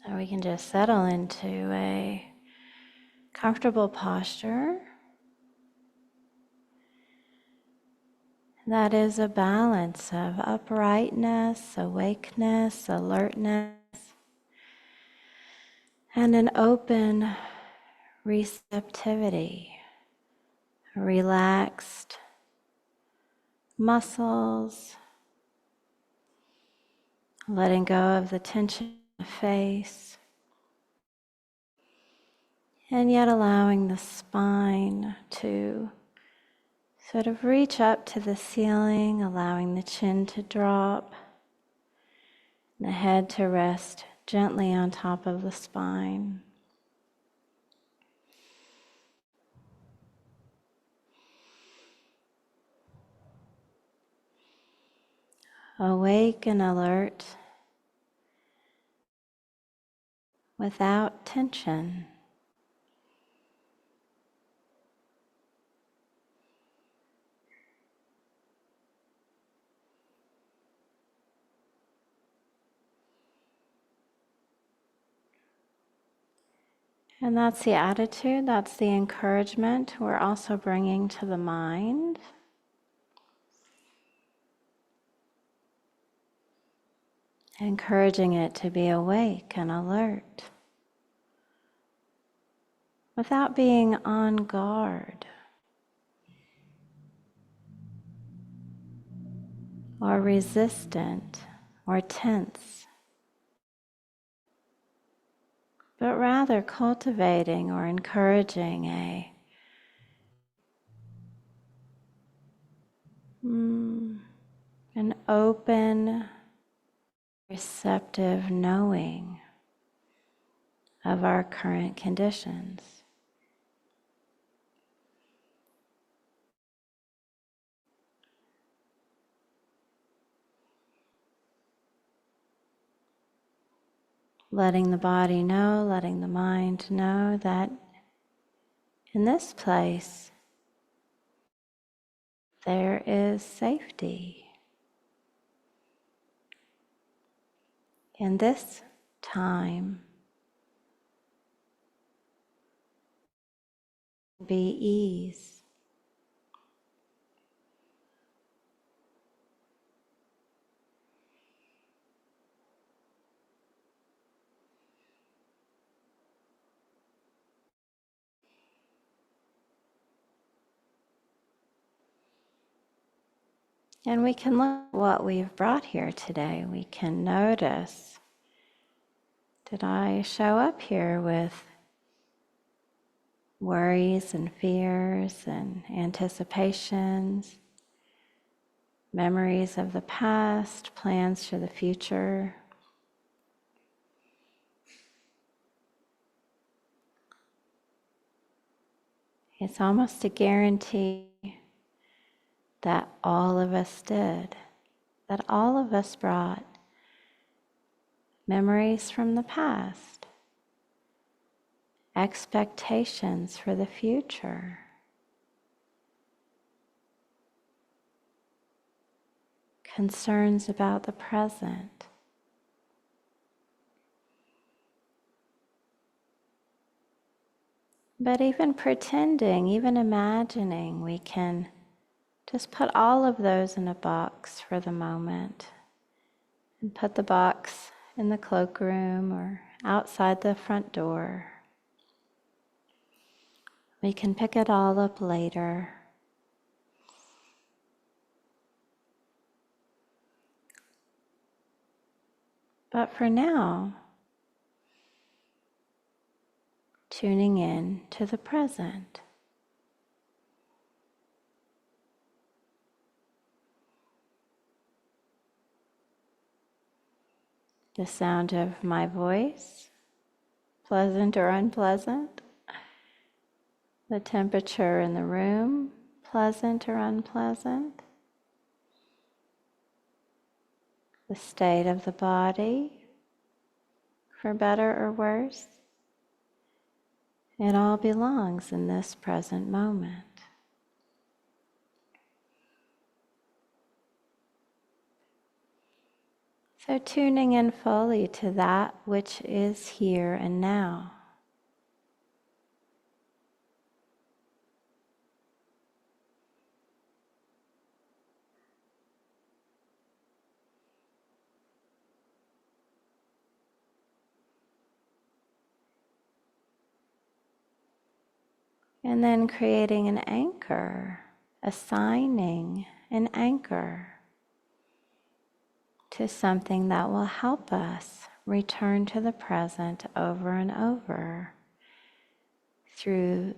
So we can just settle into a comfortable posture that is a balance of uprightness, awakeness, alertness, and an open receptivity, relaxed muscles, letting go of the tension in the face, and yet allowing the spine to sort of reach up to the ceiling, allowing the chin to drop, the head to rest gently on top of the spine. Awake and alert without tension. And that's the attitude, that's the encouragement we're also bringing to the mind. Encouraging it to be awake and alert without being on guard or resistant or tense, but rather cultivating or encouraging an open, receptive knowing of our current conditions. Letting the body know, letting the mind know that in this place there is safety. In this time, be ease. And we can look at what we've brought here today. We can notice, did I show up here with worries and fears and anticipations, memories of the past, plans for the future? It's almost a guarantee that all of us did, that all of us brought memories from the past, expectations for the future, concerns about the present. But even pretending, even imagining, we can just put all of those in a box for the moment and put the box in the cloakroom or outside the front door. We can pick it all up later. But for now, tuning in to the present. The sound of my voice, pleasant or unpleasant. The temperature in the room, pleasant or unpleasant. The state of the body, for better or worse. It all belongs in this present moment. So tuning in fully to that which is here and now. And then creating an anchor, assigning an anchor to something that will help us return to the present over and over through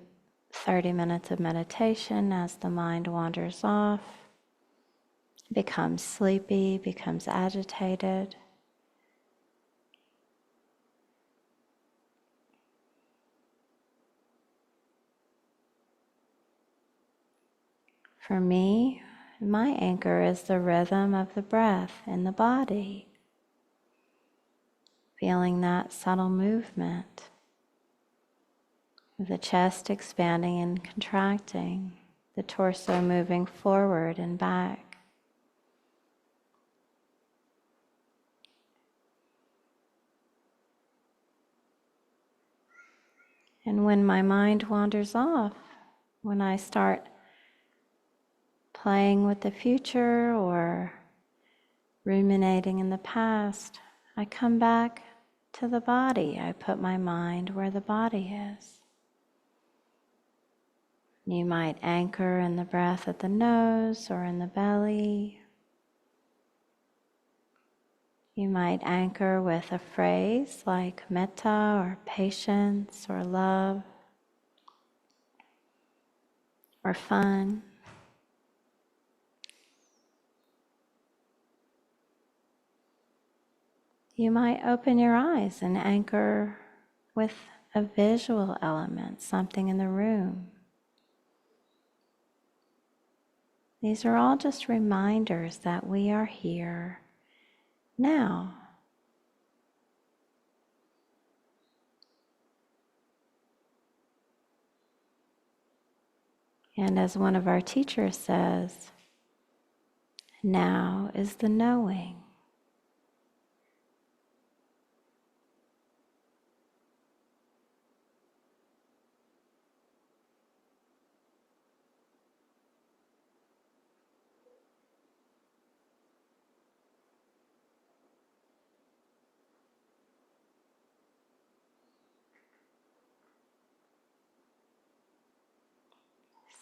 30 minutes of meditation as the mind wanders off, becomes sleepy, becomes agitated. For me, my anchor is the rhythm of the breath in the body, feeling that subtle movement of the chest expanding and contracting, the torso moving forward and back. And when my mind wanders off, when I start playing with the future or ruminating in the past, I come back to the body. I put my mind where the body is. You might anchor in the breath at the nose or in the belly. You might anchor with a phrase like metta or patience or love or fun. You might open your eyes and anchor with a visual element, something in the room. These are all just reminders that we are here now. And as one of our teachers says, now is the knowing.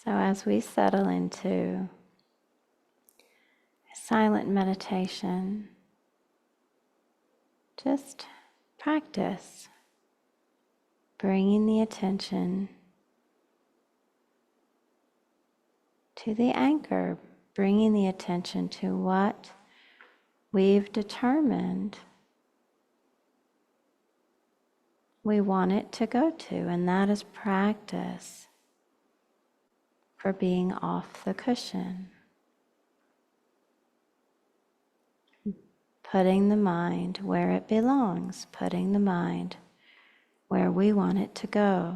So as we settle into silent meditation, just practice bringing the attention to the anchor, bringing the attention to what we've determined we want it to go to, and that is practice for being off the cushion. Putting the mind where it belongs, putting the mind where we want it to go.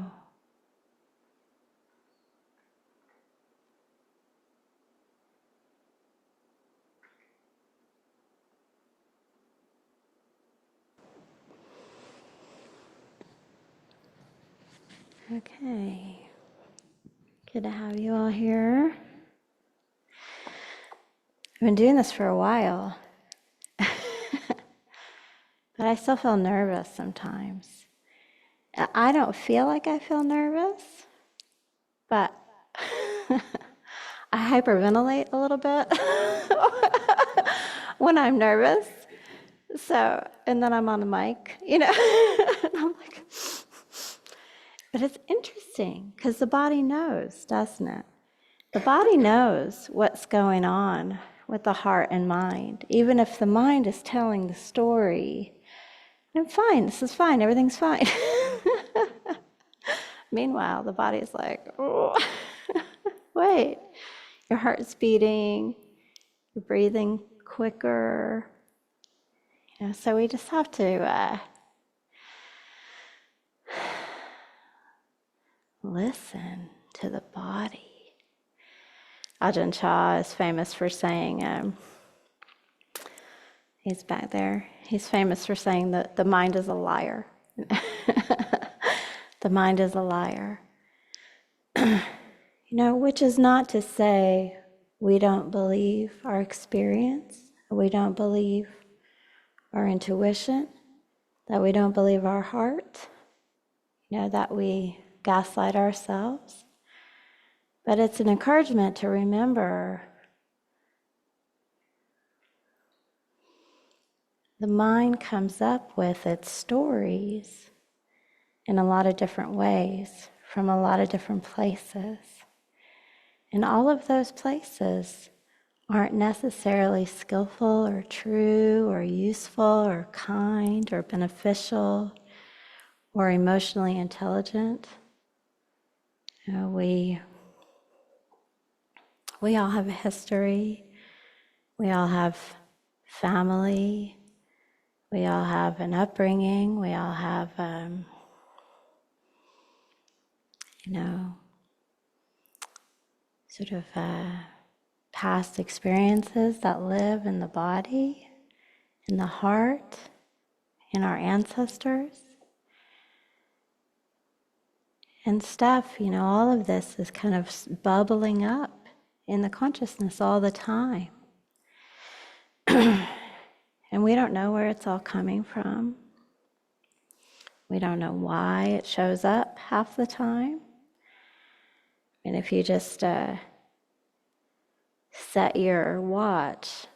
Okay. Good to have you all here. I've been doing this for a while, but I still feel nervous sometimes. I don't feel like I feel nervous, but I hyperventilate a little bit when I'm nervous. So, and then I'm on the mic, and I'm like, but it's interesting because the body knows, doesn't it? The body knows what's going on with the heart and mind. Even if the mind is telling the story, I'm fine, this is fine, everything's fine. Meanwhile, the body's like, oh, wait, your heart's beating, you're breathing quicker. So we just have to listen to the body. Ajahn Chah is famous for saying, He's back there. He's famous for saying that the mind is a liar. The mind is a liar. Which is not to say we don't believe our experience, we don't believe our intuition, that we don't believe our heart, that we gaslight ourselves. But it's an encouragement to remember the mind comes up with its stories in a lot of different ways, from a lot of different places. And all of those places aren't necessarily skillful or true or useful or kind or beneficial or emotionally intelligent. We all have a history. We all have family. We all have an upbringing. We all have, sort of past experiences that live in the body, in the heart, in our ancestors. And stuff, all of this is kind of bubbling up in the consciousness all the time. And we don't know where it's all coming from. We don't know why it shows up half the time. And if you just set your watch,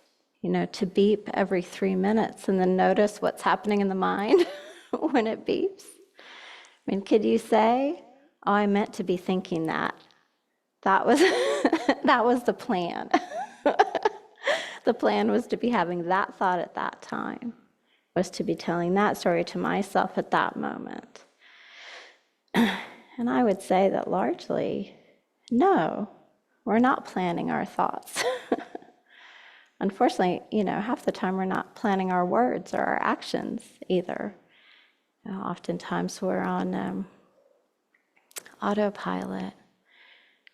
to beep every 3 minutes and then notice what's happening in the mind when it beeps. Could you say, oh, I meant to be thinking that. That was that was the plan. The plan was to be having that thought at that time, was to be telling that story to myself at that moment. And I would say that largely, no, we're not planning our thoughts. Unfortunately, half the time we're not planning our words or our actions either. Oftentimes we're on autopilot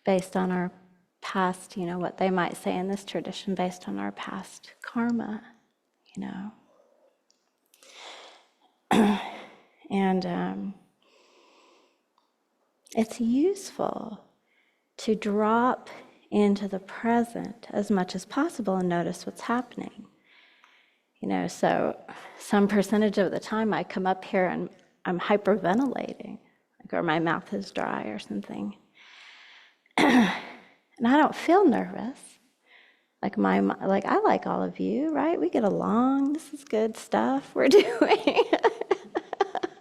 based on our past, what they might say in this tradition, based on our past karma, And it's useful to drop into the present as much as possible and notice what's happening. So some percentage of the time I come up here and I'm hyperventilating, or my mouth is dry or something. And I don't feel nervous. I like all of you, right? We get along. This is good stuff we're doing.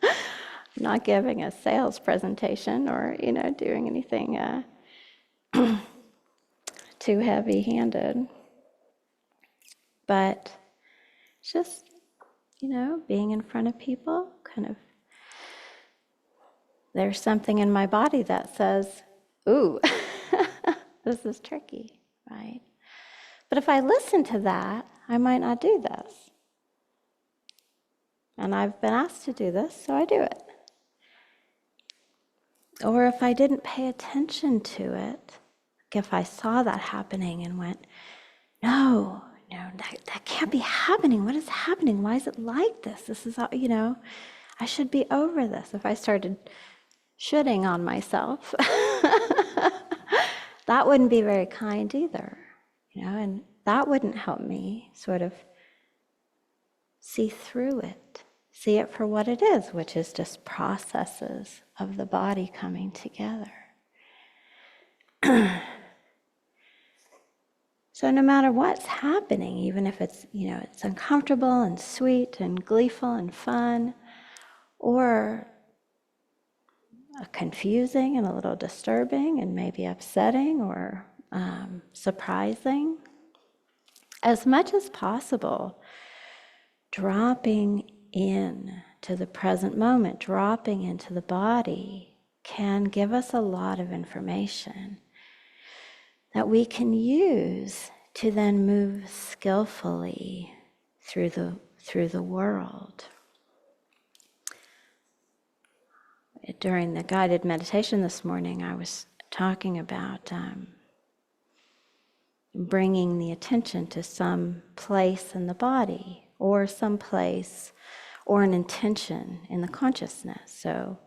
I'm not giving a sales presentation or, doing anything too heavy-handed. But just, being in front of people, there's something in my body that says, ooh, this is tricky, right? But if I listen to that, I might not do this. And I've been asked to do this, so I do it. Or if I didn't pay attention to it, if I saw that happening and went, no, that can't be happening. What is happening? Why is it like this? This is, I should be over this. If I started shitting on myself, that wouldn't be very kind either, and that wouldn't help me sort of see through it, see it for what it is, which is just processes of the body coming together. So no matter what's happening, even if it's, it's uncomfortable and sweet and gleeful and fun, or confusing and a little disturbing and maybe upsetting or surprising, as much as possible, dropping in to the present moment, dropping into the body can give us a lot of information that we can use to then move skillfully through the world. During the guided meditation this morning, I was talking about bringing the attention to some place in the body or some place or an intention in the consciousness. So,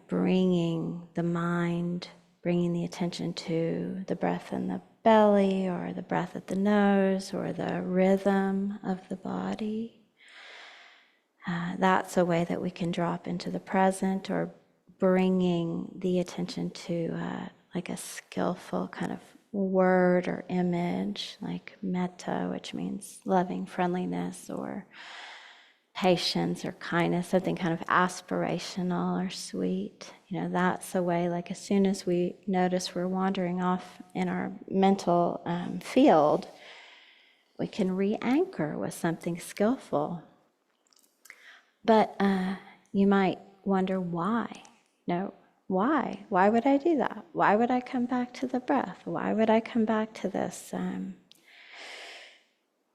bringing the mind, bringing the attention to the breath in the belly or the breath at the nose or the rhythm of the body. That's a way that we can drop into the present, or bringing the attention to like a skillful kind of word or image, like metta, which means loving friendliness or patience or kindness, something kind of aspirational or sweet. That's a way, like as soon as we notice we're wandering off in our mental field, we can re-anchor with something skillful. But you might wonder why. Why? Why would I do that? Why would I come back to the breath? Why would I come back to this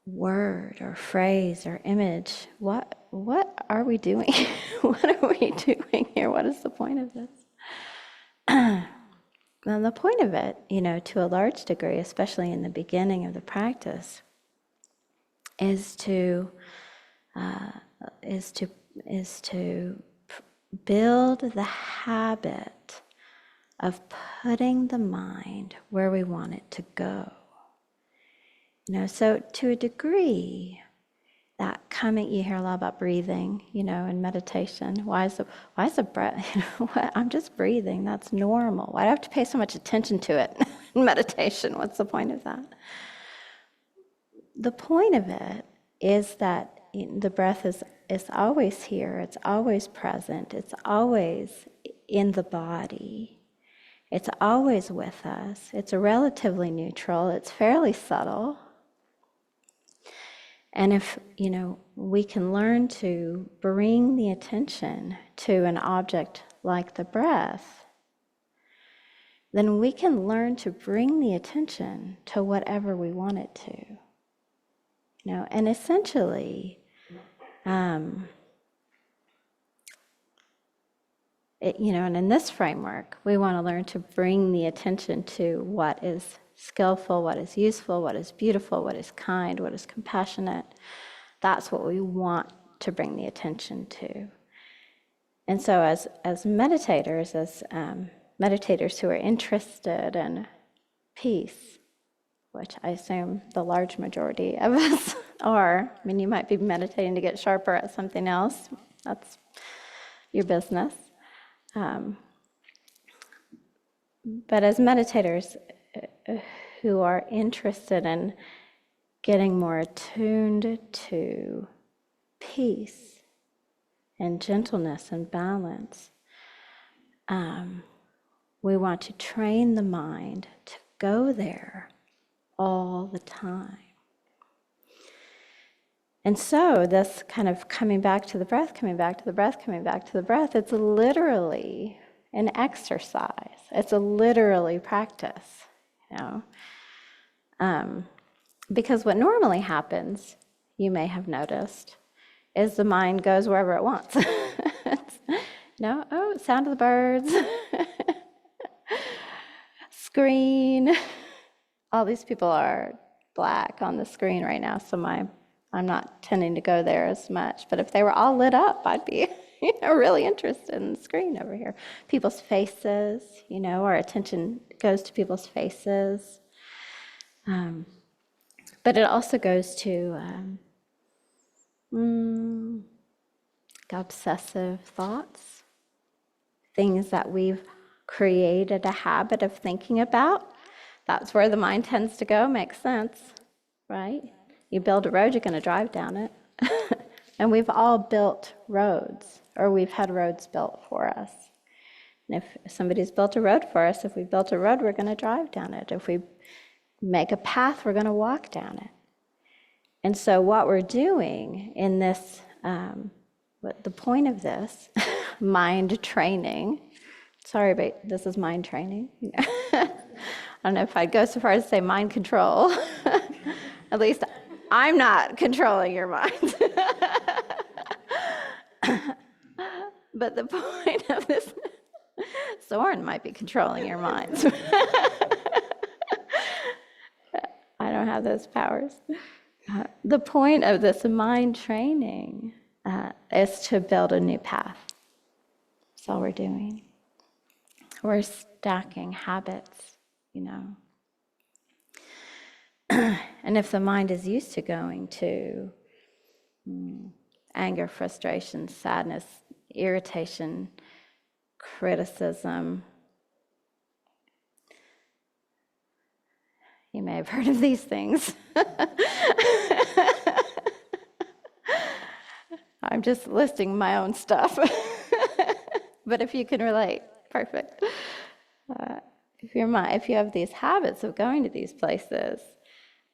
word or phrase or image? What are we doing? What are we doing here? What is the point of this? And the point of it, to a large degree, especially in the beginning of the practice, is to build the habit of putting the mind where we want it to go. So to a degree, that coming, you hear a lot about breathing, in meditation. Why is the breath, I'm just breathing, that's normal. Why do I have to pay so much attention to it in meditation? What's the point of that? The point of it is that the breath is always here, it's always present, it's always in the body, it's always with us, it's relatively neutral, it's fairly subtle. And if, we can learn to bring the attention to an object like the breath, then we can learn to bring the attention to whatever we want it to. And essentially, and in this framework, we want to learn to bring the attention to what is skillful, what is useful, what is beautiful, what is kind, what is compassionate. That's what we want to bring the attention to. And so as meditators, meditators who are interested in peace, which I assume the large majority of us are. I mean, you might be meditating to get sharper at something else. That's your business. But as meditators who are interested in getting more attuned to peace and gentleness and balance, we want to train the mind to go there all the time. And so this kind of coming back to the breath, coming back to the breath, coming back to the breath, it's literally an exercise. It's a literally practice, because what normally happens, you may have noticed, is the mind goes wherever it wants. Sound of the birds, screen. All these people are black on the screen right now, so I'm not tending to go there as much. But if they were all lit up, I'd be really interested in the screen over here. People's faces, our attention goes to people's faces. But it also goes to obsessive thoughts, things that we've created a habit of thinking about. That's where the mind tends to go. Makes sense, right? You build a road, you're going to drive down it. And we've all built roads, or we've had roads built for us. And if somebody's built a road for us, if we built a road, we're going to drive down it. If we make a path, we're going to walk down it. And so what we're doing in this, what the point of this, mind training, sorry, but this is mind training. I don't know if I'd go so far as to say mind control. At least I'm not controlling your mind. But the point of this, Soren might be controlling your minds. I don't have those powers. The point of this mind training is to build a new path. That's all we're doing. We're stacking habits, you know. And if the mind is used to going to anger, frustration, sadness, irritation, criticism, you may have heard of these things. I'm just listing my own stuff. But if you can relate, perfect. If you have these habits of going to these places,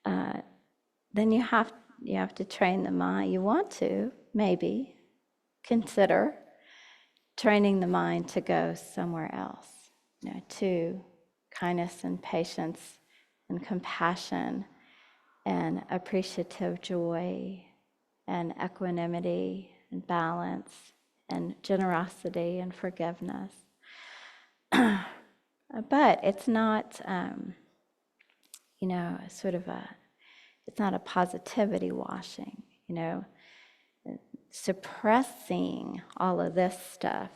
then you have to train the mind. You want to maybe consider training the mind to go somewhere else, to kindness and patience and compassion and appreciative joy and equanimity and balance and generosity and forgiveness. But it's not, it's not a positivity washing, suppressing all of this stuff.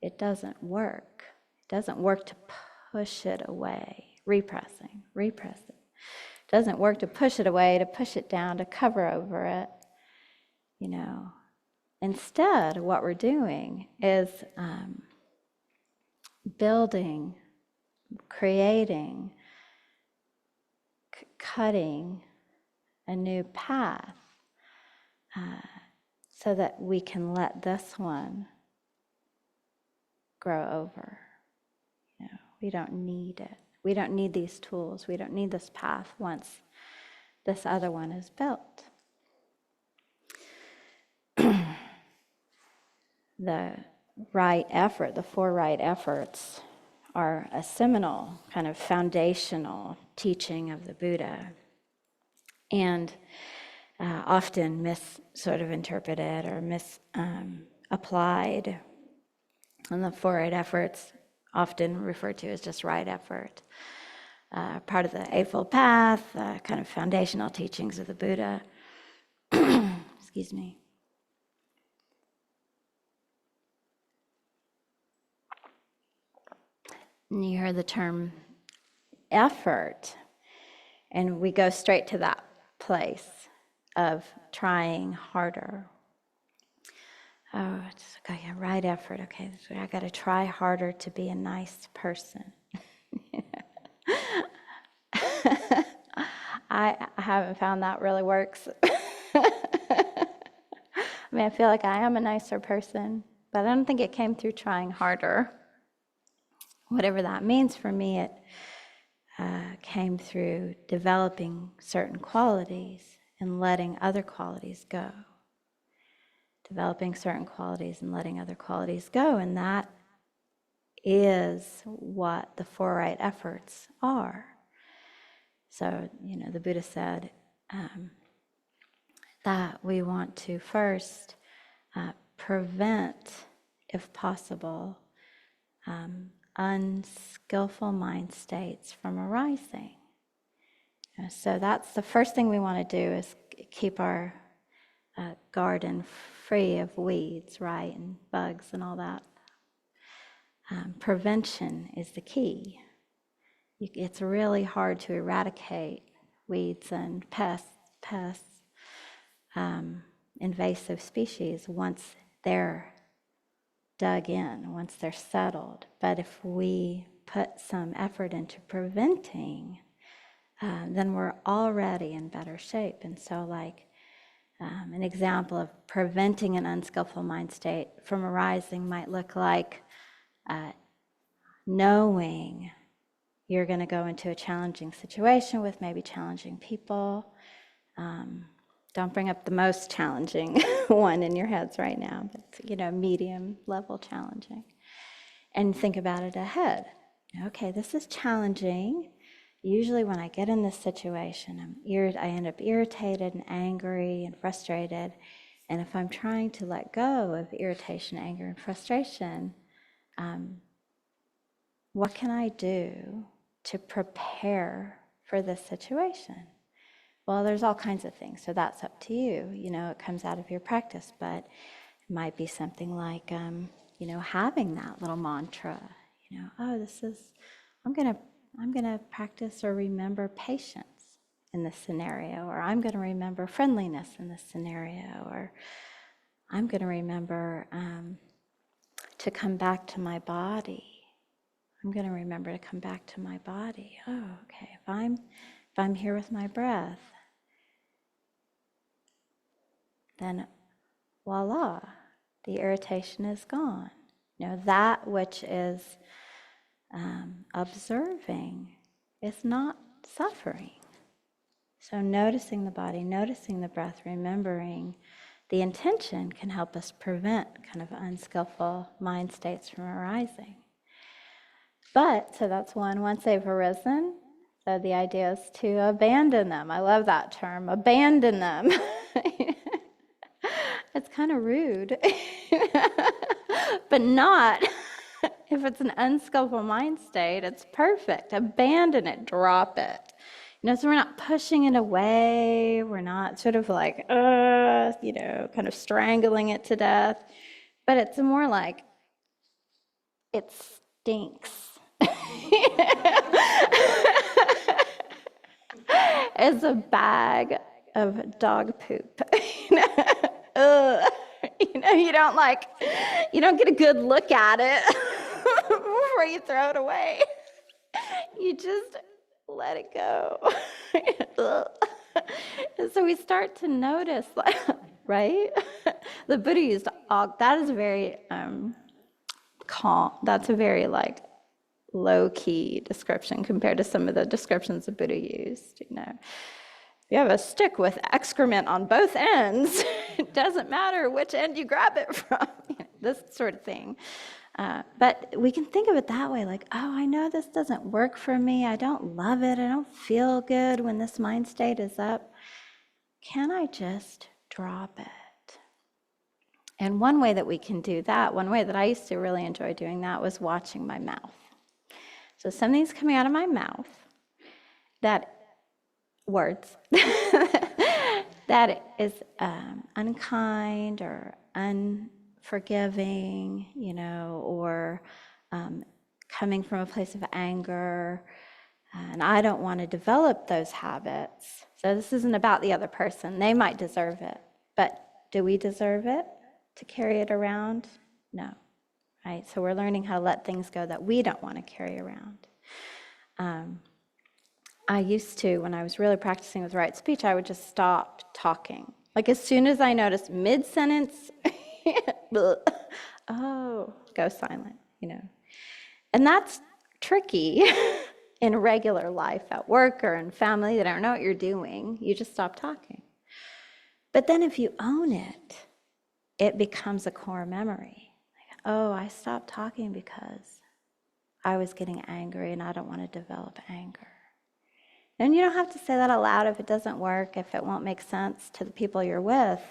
It doesn't work. It doesn't work to push it away. Repressing. It doesn't work to push it away, to push it down, to cover over it. Instead, what we're doing is building, creating, cutting a new path so that we can let this one grow over. We don't need it. We don't need these tools. We don't need this path once this other one is built. The right effort, the 4 right efforts, are a seminal kind of foundational teaching of the Buddha, and often interpreted or misapplied. And the 4 right efforts, often referred to as just right effort, part of the Eightfold Path, kind of foundational teachings of the Buddha. Excuse me. And you hear the term effort, and we go straight to that place of trying harder. Oh, right effort. Okay, so I got to try harder to be a nice person. I haven't found that really works. I feel like I am a nicer person, but I don't think it came through trying harder. Whatever that means for me, it came through developing certain qualities and letting other qualities go. Developing certain qualities and letting other qualities go, and that is what the 4 right efforts are. So, the Buddha said that we want to first prevent, if possible, unskillful mind states from arising. So that's the first thing we want to do, is keep our garden free of weeds, right, and bugs and all that. Prevention is the key. It's really hard to eradicate weeds and pests, invasive species once they're dug in, once they're settled. But if we put some effort into preventing, then we're already in better shape. And so, an example of preventing an unskillful mind state from arising might look like knowing you're going to go into a challenging situation with maybe challenging people. Don't bring up the most challenging one in your heads right now, but medium level challenging. And think about it ahead. Okay, this is challenging. Usually when I get in this situation, I end up irritated and angry and frustrated. And if I'm trying to let go of irritation, anger, and frustration, what can I do to prepare for this situation? Well, there's all kinds of things, so that's up to you. It comes out of your practice, but it might be something like, having that little mantra. Oh, I'm gonna practice or remember patience in this scenario, or I'm gonna remember friendliness in this scenario, or I'm gonna remember to come back to my body. I'm gonna remember to come back to my body. Oh, okay. If I'm here with my breath, then voila, the irritation is gone. That which is observing is not suffering. So noticing the body, noticing the breath, remembering the intention can help us prevent kind of unskillful mind states from arising. But, so that's one, once they've arisen, so the idea is to abandon them. I love that term, abandon them. It's kind of rude, but not if it's an unskillful mind state. It's perfect. Abandon it, drop it. So we're not pushing it away. We're not sort of like, kind of strangling it to death. But it's more like, it stinks. It's a bag of dog poop. Ugh. You don't get a good look at it before you throw it away. You just let it go. And so we start to notice, right? The Buddha used that is very calm. That's a very low-key description compared to some of the descriptions the Buddha used. If you have a stick with excrement on both ends, it doesn't matter which end you grab it from. This sort of thing. But we can think of it that way, like, oh, I know this doesn't work for me. I don't love it. I don't feel good when this mind state is up. Can I just drop it? And one way that we can do that, one way that I used to really enjoy doing that, was watching my mouth. So something's coming out of my mouth, words, that is unkind or unforgiving, or coming from a place of anger. And I don't want to develop those habits. So this isn't about the other person. They might deserve it. But do we deserve it to carry it around? No. Right? So we're learning how to let things go that we don't want to carry around. I used to, when I was really practicing with right speech, I would just stop talking. Like as soon as I noticed mid-sentence, go silent, And that's tricky in regular life, at work or in family. They don't know what you're doing. You just stop talking. But then if you own it, it becomes a core memory. I stopped talking because I was getting angry and I don't want to develop anger. And you don't have to say that out loud if it doesn't work, if it won't make sense to the people you're with.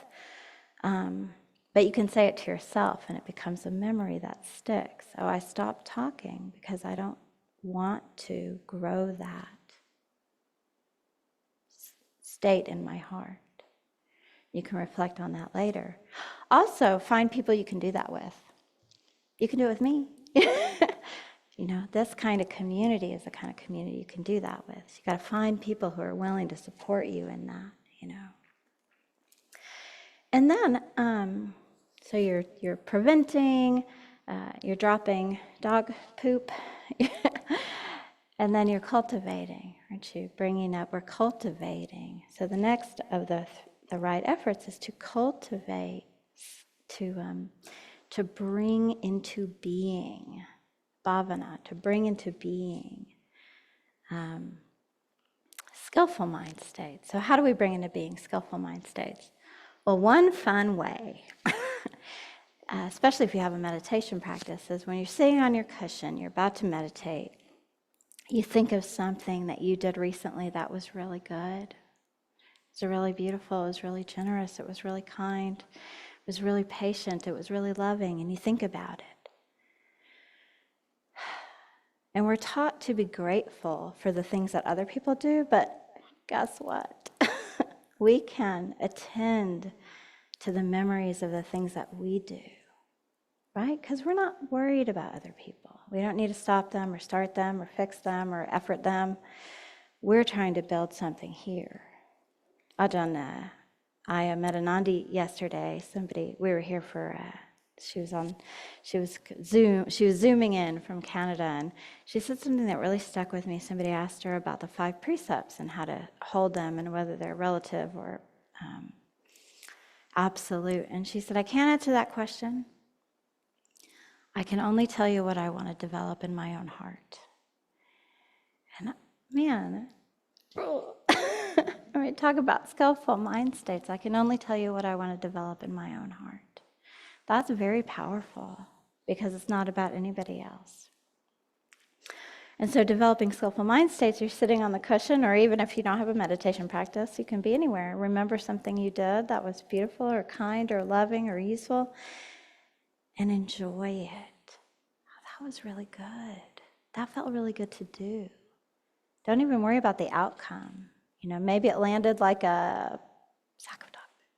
But you can say it to yourself and it becomes a memory that sticks. Oh, I stopped talking because I don't want to grow that state in my heart. You can reflect on that later. Also, find people you can do that with. You can do it with me. This kind of community is the kind of community you can do that with. You got to find people who are willing to support you in that, And then, so you're preventing, you're dropping dog poop, and then you're cultivating, aren't you? Bringing up, we're cultivating. So the next of the right efforts is to cultivate, to bring into being. Bhavana, to bring into being skillful mind states. So how do we bring into being skillful mind states? Well, one fun way, especially if you have a meditation practice, is when you're sitting on your cushion, you're about to meditate, you think of something that you did recently that was really good. It was really beautiful, it was really generous, it was really kind, it was really patient, it was really loving, and you think about it. And we're taught to be grateful for the things that other people do, but guess what? we can attend to the memories of the things that we do, right? Because we're not worried about other people. We don't need to stop them or start them or fix them or effort them. We're trying to build something here. Ajahn, I met Anandi yesterday. We were here for, she was zooming in from Canada, and she said something that really stuck with me. Somebody asked her about the 5 precepts and how to hold them and whether they're relative or absolute. And she said, I can't answer that question. I can only tell you what I want to develop in my own heart. And man, I mean, talk about skillful mind states. I can only tell you what I want to develop in my own heart. That's very powerful because it's not about anybody else. And so developing skillful mind states, you're sitting on the cushion, or even if you don't have a meditation practice, you can be anywhere. Remember something you did that was beautiful or kind or loving or useful, and enjoy it. Oh, that was really good. That felt really good to do. Don't even worry about the outcome. Maybe it landed like a sack of dog poop.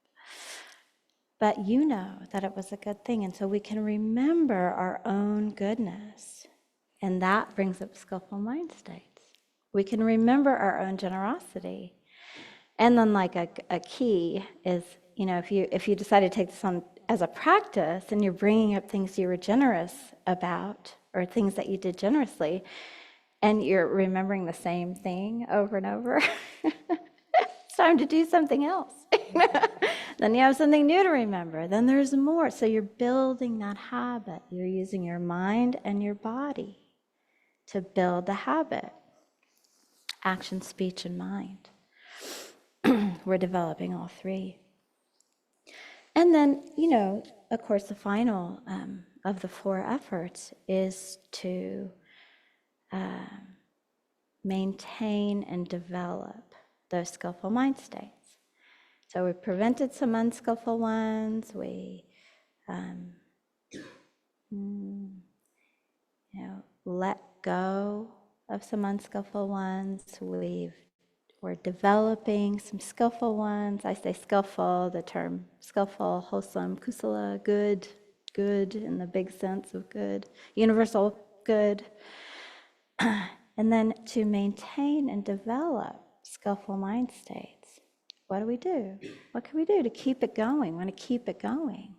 But you know that it was a good thing. And so we can remember our own goodness. And that brings up skillful mind states. We can remember our own generosity. And then like a key is, if you decide to take this on as a practice and you're bringing up things you were generous about or things that you did generously, and you're remembering the same thing over and over, it's time to do something else. Then you have something new to remember. Then there's more. So you're building that habit. You're using your mind and your body to build the habit. Action, speech, and mind. We're developing all 3. And then, of course, the final of the 4 efforts is to maintain and develop those skillful mind states. So we prevented some unskillful ones. We, let go of some unskillful ones. We're developing some skillful ones. I say skillful, the term skillful, wholesome, kusala, good in the big sense of good, universal good. And then to maintain and develop skillful mind states, what do we do? What can we do to keep it going? We want to keep it going.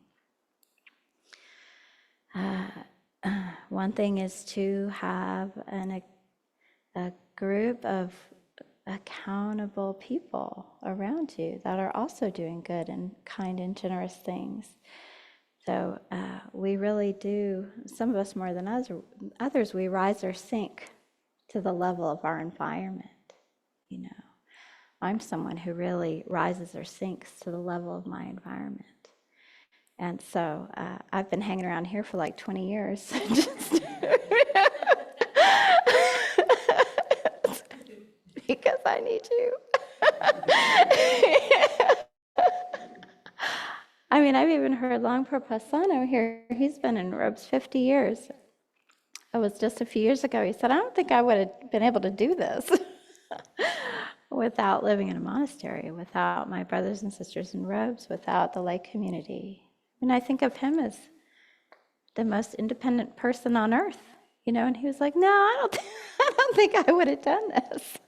One thing is to have a group of accountable people around you that are also doing good and kind and generous things. So we really do, some of us more than others, we rise or sink to the level of our environment. I'm someone who really rises or sinks to the level of my environment. And so I've been hanging around here for like 20 years. Because I need you. I mean, I've even heard Longpo Pasano here. He's been in robes 50 years. It was just a few years ago. He said, I don't think I would have been able to do this without living in a monastery, without my brothers and sisters in robes, without the lay community. And I think of him as the most independent person on earth, and he was like, no, I don't think I would have done this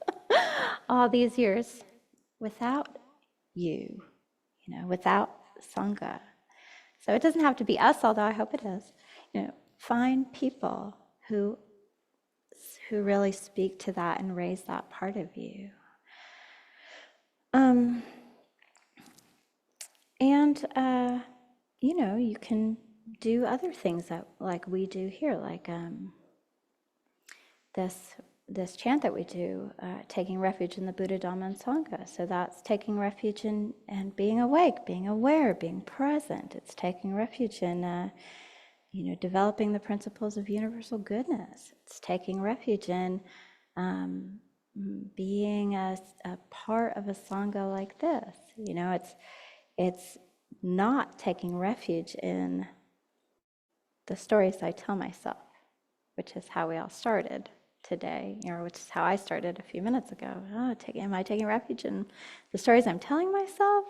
all these years without you, without Sangha. So it doesn't have to be us, although I hope it is. Find people who really speak to that and raise that part of you. You can do other things that, like we do here, like this chant that we do, taking refuge in the Buddha, Dhamma, and Sangha. So that's taking refuge in and being awake, being aware, being present. It's taking refuge in developing the principles of universal goodness. It's taking refuge in being a part of a Sangha like this. It's not taking refuge in the stories I tell myself, which is how we all started. today, which is how I started a few minutes ago. Am I taking refuge in the stories I'm telling myself,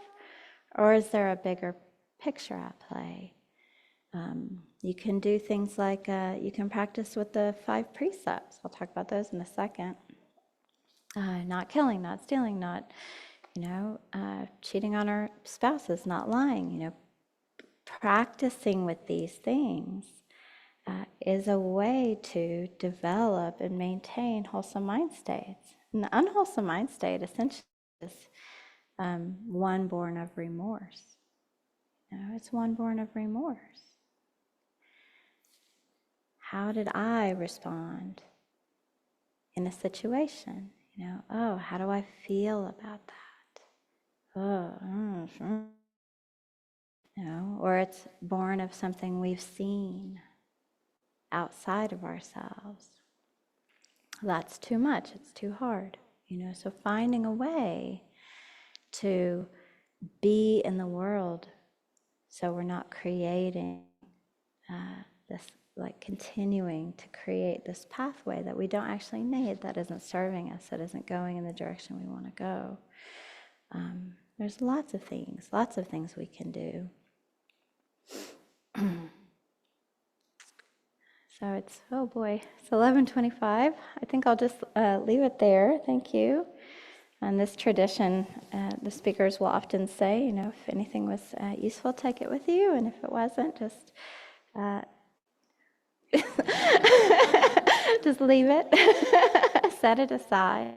or is there a bigger picture at play? You can do things like you can practice with the 5 precepts. I'll talk about those in a second. Not killing, not stealing, not cheating on our spouses, not lying. Practicing with these things is a way to develop and maintain wholesome mind states. An unwholesome mind state essentially is one born of remorse. It's one born of remorse. How did I respond in a situation? How do I feel about that? Or it's born of something we've seen outside of ourselves. That's too much, it's too hard. So finding a way to be in the world so we're not creating this, like continuing to create this pathway that we don't actually need, that isn't serving us, that isn't going in the direction we want to go. There's lots of things we can do. So it's 11:25. I think I'll just leave it there. Thank you. And this tradition, the speakers will often say, if anything was useful, take it with you, and if it wasn't, just just leave it, set it aside.